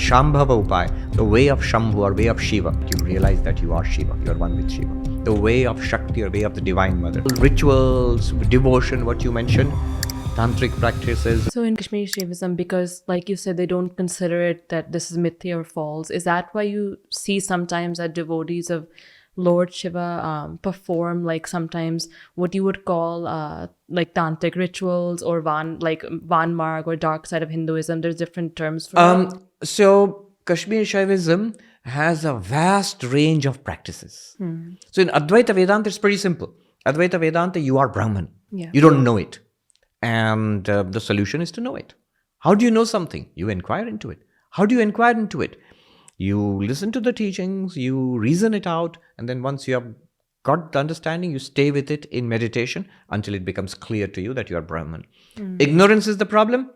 Shambhava Upaya, the way of Shambhu or way of Shiva. You realize that you are Shiva, you are one with Shiva. The way of Shakti or way of the Divine Mother. Rituals, devotion, what you mentioned, Tantric practices. So in Kashmiri Shaivism, because like you said, they don't consider it that this is mithya or false, is that why you see sometimes that devotees of Lord Shiva perform like sometimes what you would call like tantric rituals or Vanmarg or dark side of Hinduism? There's different terms for it. So Kashmiri Shaivism has a vast range of practices. So in Advaita Vedanta, it's pretty simple. Advaita Vedanta, you are Brahman. Yeah. You don't know it. And the solution is to know it. How do you know something? You inquire into it. How do you inquire into it? You listen to the teachings, you reason it out, and then once you have got the understanding, you stay with it in meditation until it becomes clear to you that you are Brahman. Ignorance is the problem,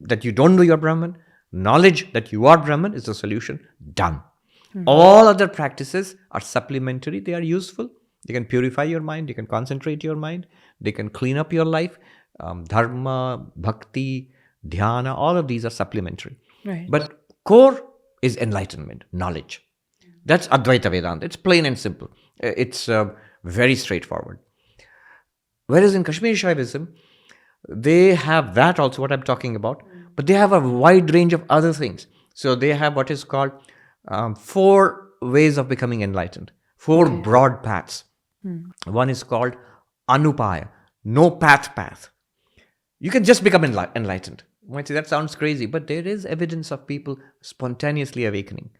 that you don't know you are Brahman. Knowledge that you are Brahman is the solution. Done. All other practices are supplementary, they are useful. They can purify your mind, they can concentrate your mind, they can clean up your life. Dharma, bhakti, dhyana, all of these are supplementary. Right. But core is enlightenment, knowledge. That's Advaita Vedanta. It's plain and simple. It's very straightforward. Whereas in Kashmiri Shaivism, they have that also, what I'm talking about, but they have a wide range of other things. So they have what is called 4 ways of becoming enlightened, 4 broad paths. One is called Anupaya, no path. You can just become enlightened. You might say that sounds crazy, but there is evidence of people spontaneously awakening.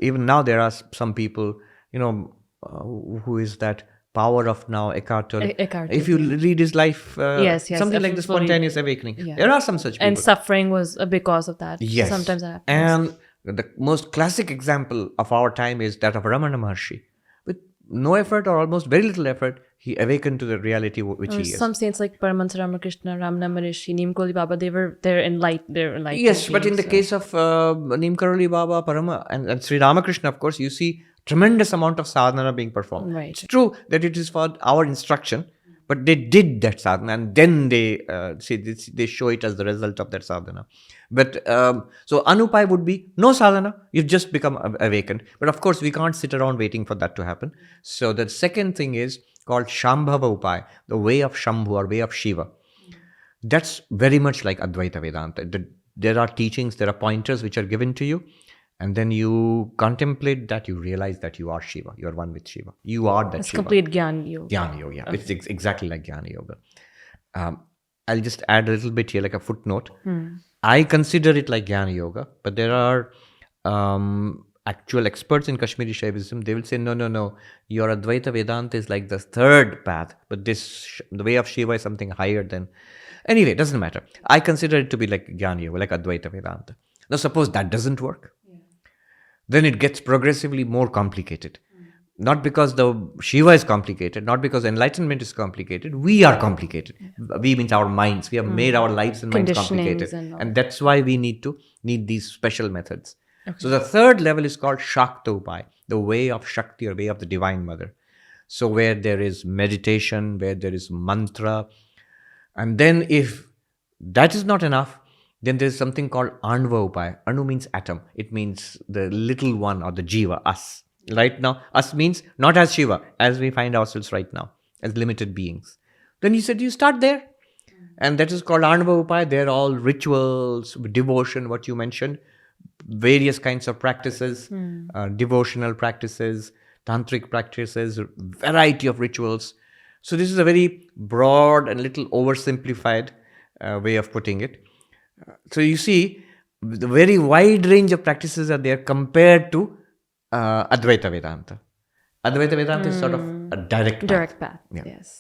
Even now there are some people, who is that power of now, Eckhart Tolle. If you read his life, yes, something like the spontaneous awakening. Yeah. There are some such people. And suffering was because of that. Yes. Sometimes that happens. And the most classic example of our time is that of Ramana Maharshi. With no effort or almost very little effort, he awakened to the reality which he is. Some saints like Paramahansa Ramakrishna, Ramana Maharishi, Neem Karoli Baba, they're enlightened. Yes, but in the case of Neem Karoli Baba, Parama, and Sri Ramakrishna, of course, you see tremendous amount of sadhana being performed. Right. It's true that it is for our instruction, but they did that sadhana and then they show it as the result of that sadhana. But so Anupaya would be no sadhana, you've just become awakened. But of course, we can't sit around waiting for that to happen. So the second thing is called Shambhava Upaya, the way of Shambhu or way of Shiva. That's very much like Advaita Vedanta. There are teachings, there are pointers which are given to you, and then you contemplate that, you realize that you are Shiva, you are one with Shiva. You are that it's Shiva. complete Gyan Yoga. Jnana Yoga, yeah. It's exactly like Jnana Yoga. I'll just add a little bit here, like a footnote. I consider it like Jnana Yoga, but there are actual experts in Kashmiri Shaivism. They will say, no, your Advaita Vedanta is like the 3rd path, but the way of Shiva is something higher than... Anyway, it doesn't matter. I consider it to be like Jnana Yoga, like Advaita Vedanta. Now, suppose that doesn't work. Then it gets progressively more complicated. Not because the Shiva is complicated, not because enlightenment is complicated. We are complicated. We means our minds. We have made our lives and minds complicated. And that's why we need these special methods. Okay. So the 3rd level is called Shakti Upaya, the way of Shakti or way of the Divine Mother. So where there is meditation, where there is mantra. And then if that is not enough, then there is something called Anva Upaya. Anu means atom. It means the little one or the Jiva, us. Right now, us means not as Shiva, as we find ourselves right now, as limited beings. Then he said, you start there. And that is called Anva Upaya. They're all rituals, devotion, what you mentioned, various kinds of practices, devotional practices, tantric practices, variety of rituals. So this is a very broad and little oversimplified way of putting it. So you see, the very wide range of practices are there compared to Advaita Vedanta. Advaita Vedanta is sort of a direct path. Direct path, Yeah. yes.